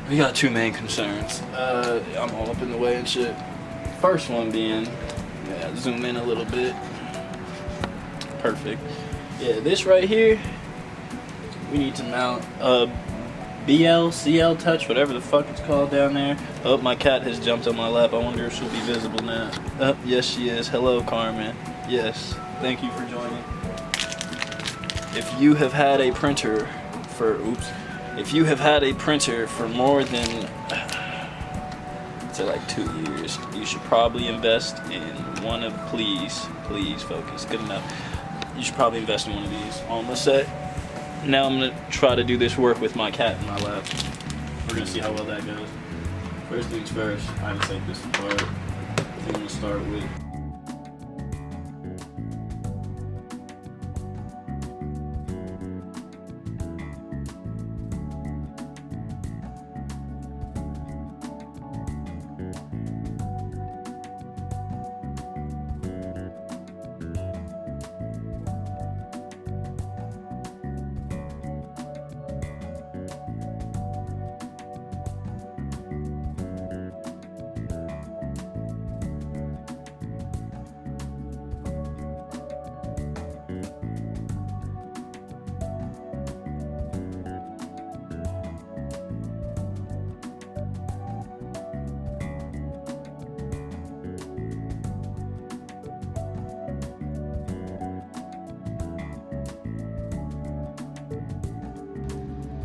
We got two main concerns. I'm all up in the way and shit. First one being, zoom in a little bit. Perfect. Yeah, this right here, we need to mount a CL touch, whatever the fuck it's called down there. Oh, my cat has jumped on my lap. I wonder if she'll be visible now. Oh, yes she is. Hello, Carmen. Yes, thank you for joining. If you have had a printer for, if you have had a printer for more than, say like 2 years, you should probably invest in one of, please focus, good enough. You should probably invest in one of these on the set. Now I'm gonna try to do this work with my cat in my lap. We're gonna see how well that goes. First things first, I have to take this apart. I think I'm gonna start with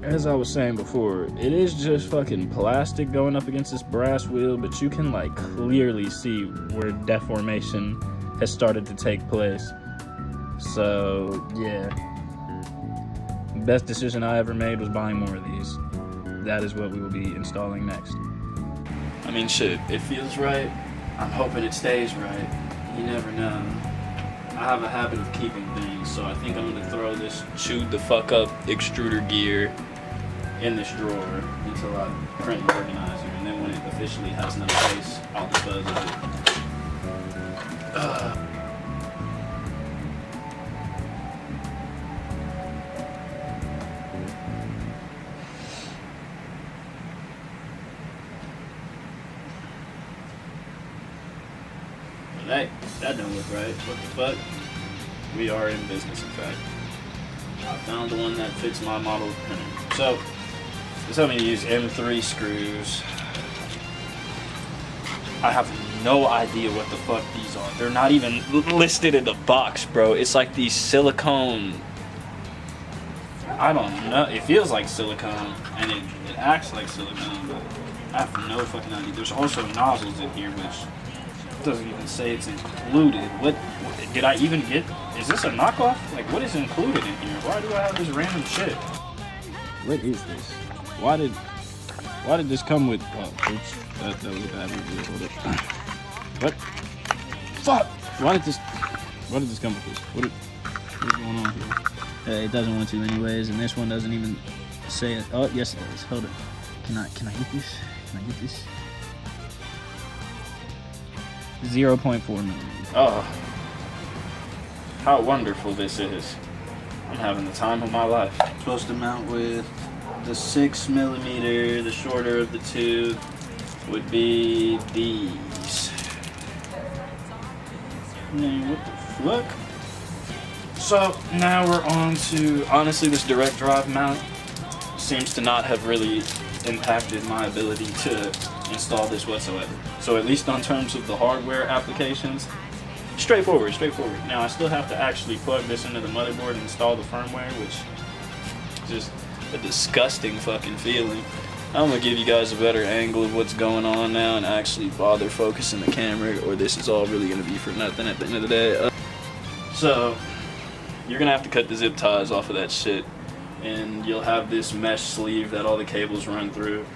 as I was saying before, it is just fucking plastic going up against this brass wheel, but you can like clearly see where deformation has started to take place. So yeah, best decision I ever made was buying more of these. That is what we will be installing next. I mean, shit, it feels right. I'm hoping it stays right. You never know. I have a habit of keeping things, so I think I'm gonna throw this chewed the fuck up extruder gear in this drawer until I print and organize it, and then when it officially has no space, I'll dispose of it. Hey, that don't look right. What the fuck? We are in business, in fact. I found the one that fits my model printer. So, it's telling me to use M3 screws. I have no idea what the fuck these are. They're not even listed in the box, bro. It's like these silicone, I don't know. It feels like silicone, and it acts like silicone, but I have no fucking idea. There's also nozzles in here, which doesn't even say it's included. What did I even get? Is this a knockoff? Like, what is included in here? Why do I have this random shit? What is this? Why did this come with? Oh, oops, that was a bad review. Hold up. What? Fuck! Why did this come with this? What is going on here? It doesn't want to anyways, and this one doesn't even say it. Oh, yes it does. Hold it. Can I get this? Can I get this? 0.4 millimeters. Oh, how wonderful this is. I'm having the time of my life. I'm supposed to mount with the 6 millimeter, the shorter of the two would be these. Man, what the fuck? So now we're on to, honestly, this direct drive mount seems to not have really impacted my ability to install this whatsoever. So at least on terms of the hardware applications, straightforward. Now I still have to actually plug this into the motherboard and install the firmware, which is just a disgusting fucking feeling. I'm gonna give you guys a better angle of what's going on now and actually bother focusing the camera, or this is all really gonna be for nothing at the end of the day. So you're gonna have to cut the zip ties off of that shit, and you'll have this mesh sleeve that all the cables run through.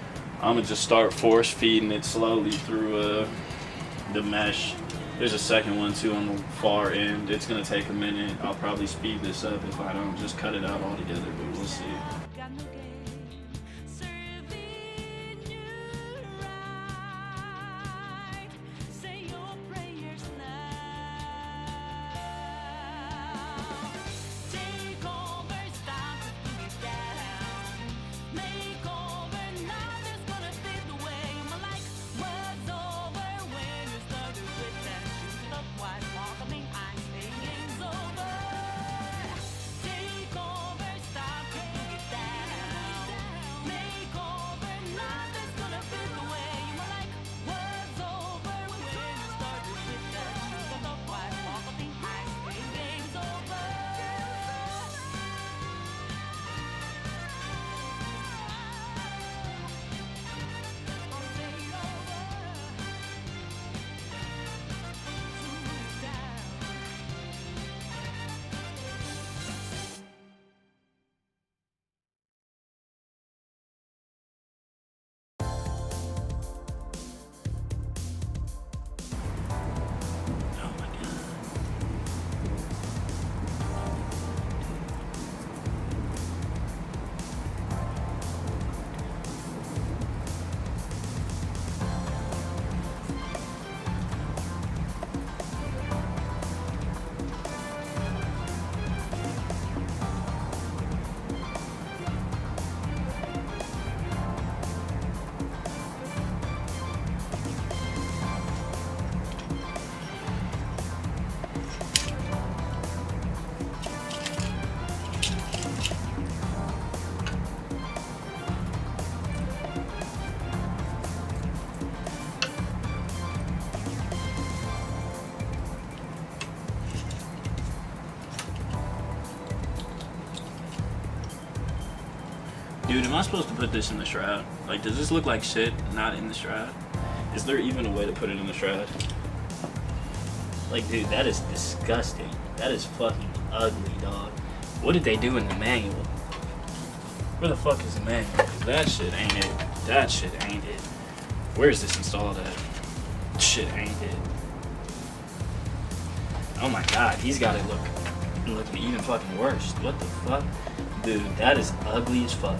I'm gonna just start force feeding it slowly through the mesh. There's a second one too on the far end. It's gonna take a minute. I'll probably speed this up if I don't just cut it out altogether, but we'll see. Dude, am I supposed to put this in the shroud? Like, does this look like shit not in the shroud? Is there even a way to put it in the shroud? Like, dude, that is disgusting. That is fucking ugly, dog. What did they do in the manual? Where the fuck is the manual? 'Cause that shit ain't it. That shit ain't it. Where's this installed at? Shit ain't it. Oh my god, he's got it looking even fucking worse. What the fuck? Dude, that is ugly as fuck.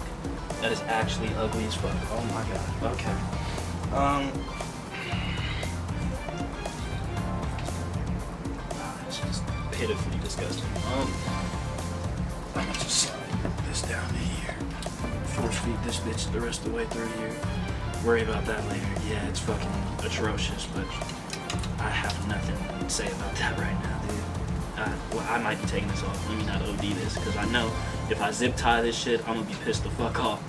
That is actually ugly as fuck. Oh my god. Okay. It's just pitifully disgusting. I'm gonna just slide this down to here. Force feed this bitch the rest of the way through here. Worry about that later. Yeah, it's fucking atrocious, but I have nothing to say about that right now, dude. Well, I might be taking this off. Let me not OD this, because I know if I zip tie this shit, I'm gonna be pissed the fuck off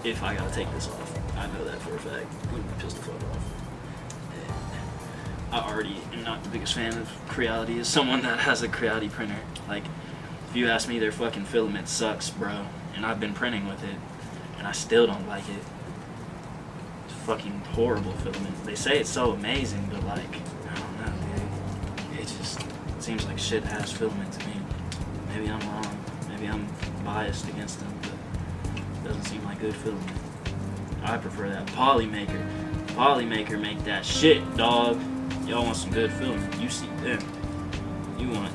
if I gotta take this off. I know that for a fact. I'm gonna be pissed the fuck off. I already am not the biggest fan of Creality as someone that has a Creality printer. Like, if you ask me, their fucking filament sucks, bro. And I've been printing with it, and I still don't like it. It's fucking horrible filament. They say it's so amazing, but like, I don't know, dude. It just seems like shit ass filament to me. Maybe I'm wrong. Maybe I'm biased against them, but it doesn't seem like good filament. I prefer that Polymaker. Polymaker make that shit, dog. Y'all want some good filament, you see them. You want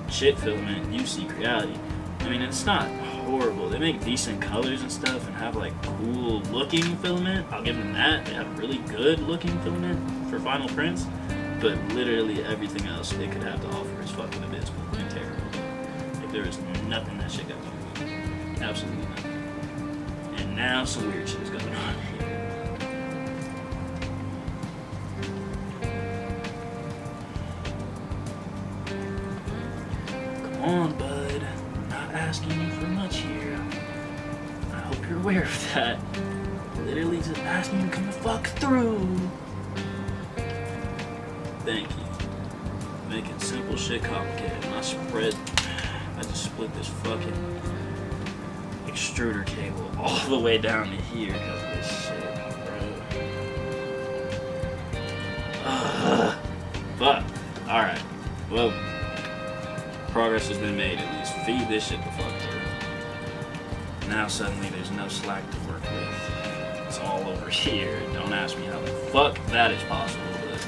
shit filament, you see Creality. I mean, it's not horrible. They make decent colors and stuff and have like cool looking filament. I'll give them that. They have really good looking filament for final prints, but literally everything else they could have to offer is fucking abysmal and terrible. Like, there is nothing that shit got going on. Absolutely nothing. And now some weird shit is going on here. Come on, bud. I'm not asking you for much here. I hope you're aware of that. Literally just asking you to come the fuck through. Thank you. Making simple shit complicated. And I just split this fucking extruder cable all the way down to here because of this shit, bro. But, alright. Well, progress has been made at least. Feed this shit the fuck through. Now suddenly there's no slack to work with. It's all over here. Don't ask me how the fuck that is possible, but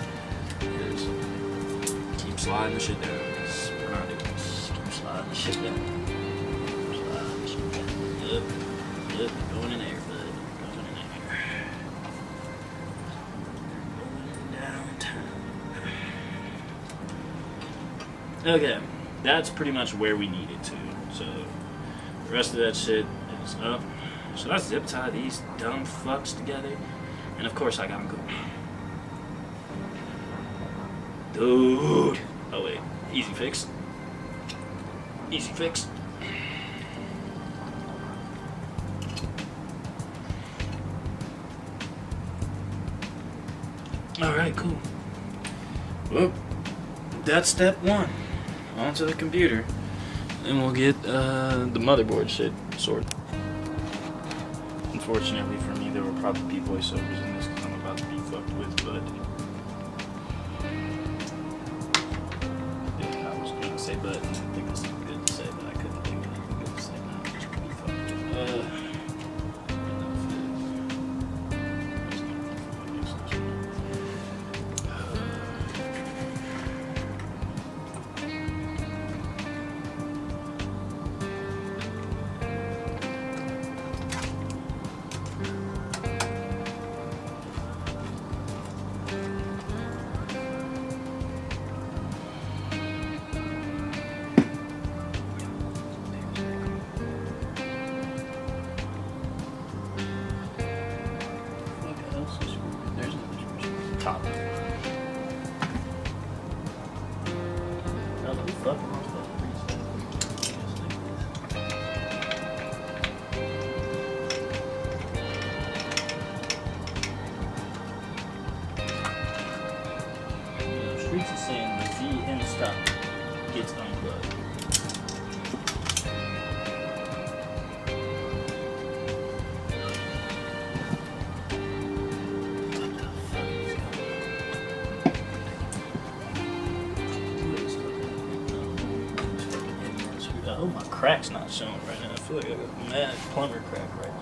it is. Keep sliding the shit down. We're not doing this. Keep sliding the shit down. Keep sliding the shit down. Yep, going in there, bud. Going in there. Going downtown. Okay. That's pretty much where we need it to. So the rest of that shit is up. So I zip tie these dumb fucks together. And of course I got them going. Dude. Oh wait. Easy fix. Easy fix. Alright, cool. Well, that's step one. Onto the computer, and we'll get the motherboard shit sorted. Unfortunately for me, there will probably be voiceovers in this because I'm about to be fucked with, but yeah, I was going to say but, and I think that's not good to say, but I couldn't think of anything good to say now. I'm just going to be fucked with. Top. Now, who the fuck am I supposed to reset? Streets is saying the Z in stock gets unplugged. crack's not showing right now. I feel like I got a mad plumber crack right now.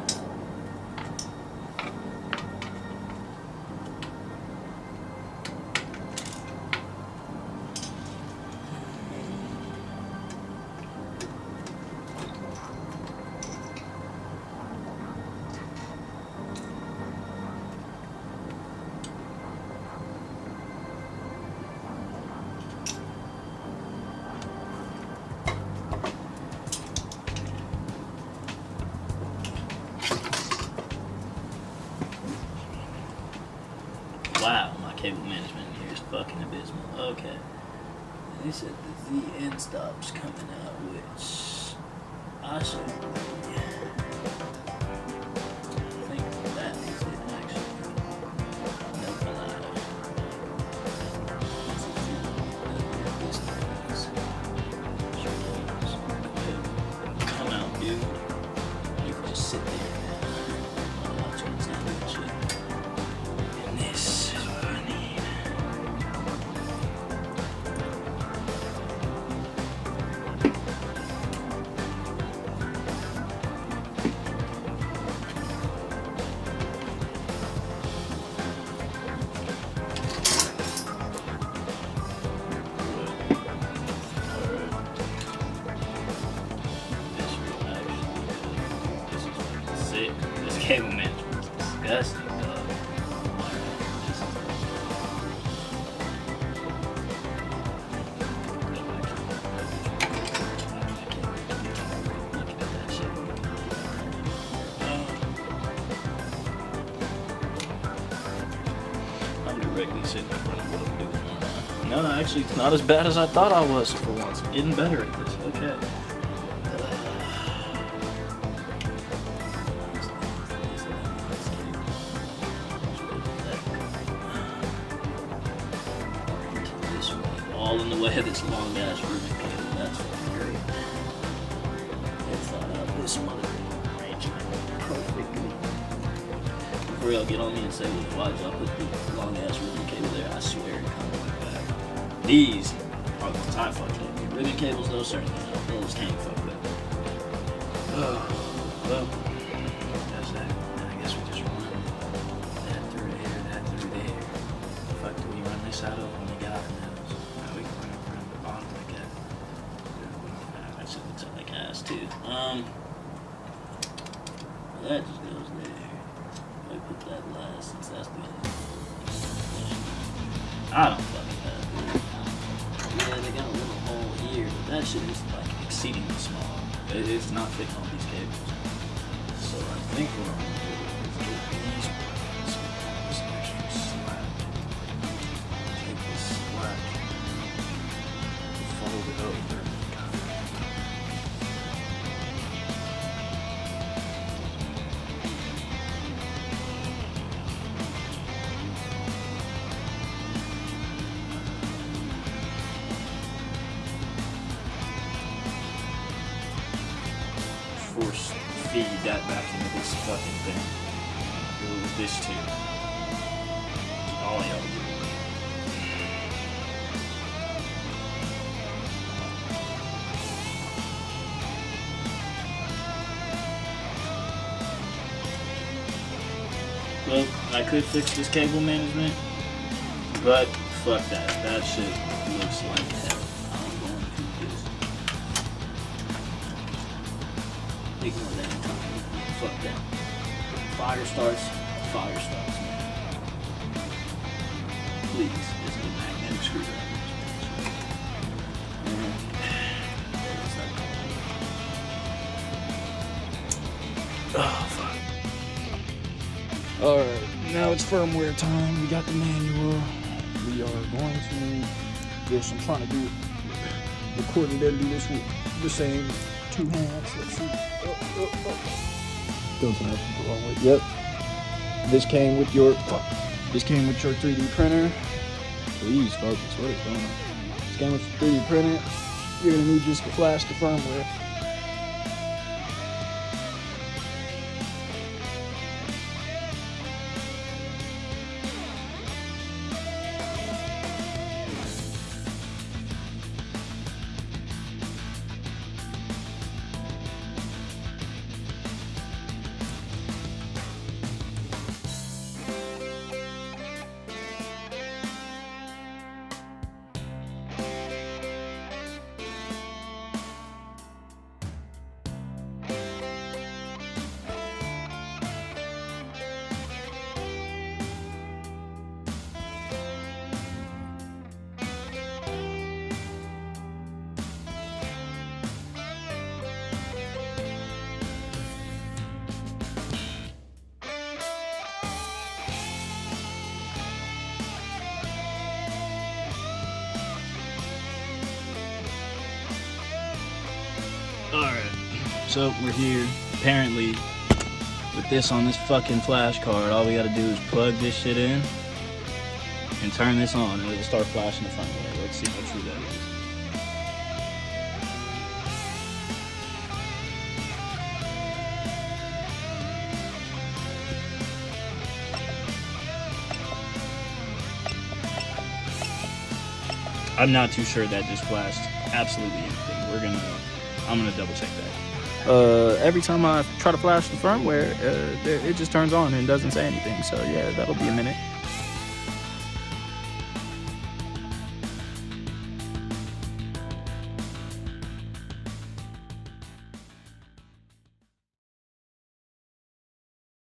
Wow, my cable management in here is fucking abysmal. Okay. They said the end stop's coming out, which I should. I think that is it, actually. Nope, I lied. Come out, dude. You can just sit there. Watch what's not doing shit. And this is what I need. This cable management's disgusting, dog. I'm directly sitting in front of what I'm doing right now. No, actually, it's not as bad as I thought I was for once. I'm getting better at this. Okay. All in the way of this long ass ribbon cable. That's fucking great. They thought out this motherfucking arrangement perfectly. For real, get on me and say, why'd y'all put the long ass ribbon cable there? I swear it comes back. These are the tie fucked up. Ribbon cables, though, certainly not. Those can't fuck up. Oh, well, that's that. I guess we just run that through there, that through there. The fuck do we run this out of when we got our nails? We can run around the bottom again. That shit looks like ass too. That just goes there. I put that last since that's the end. I don't fucking know. Yeah, they got a little hole here, but that shit is like exceedingly small. It's not fitting on these cables. So I think what I'm gonna do is get these ones. This extra slack. Take this slack. Fold it over. Force feed that back into this fucking thing. Go with this too. All y'all do. Well, I could fix this cable management, but fuck that. That shit looks like hell. I'm going to do this. Ignore that. Fuck that. Fire starts, man. Please, this is a magnetic screwdriver. Oh, fuck. Alright, now it's firmware time. We got the manual. We are going to this. I'm trying to do recording there, do this with the same two hands. Let's see. Doesn't have to go all the way. Yep. This came with your 3D printer. Please focus. What is going on? This came with your 3D printer. You're gonna need just to flash the firmware. So we're here, apparently, with this on this fucking flash card. All we gotta do is plug this shit in and turn this on, and it'll start flashing the firmware. Let's see how true that is. I'm not too sure that just flashed absolutely anything. I'm gonna double check that. Every time I try to flash the firmware, it just turns on and doesn't say anything. So yeah, that'll be a minute.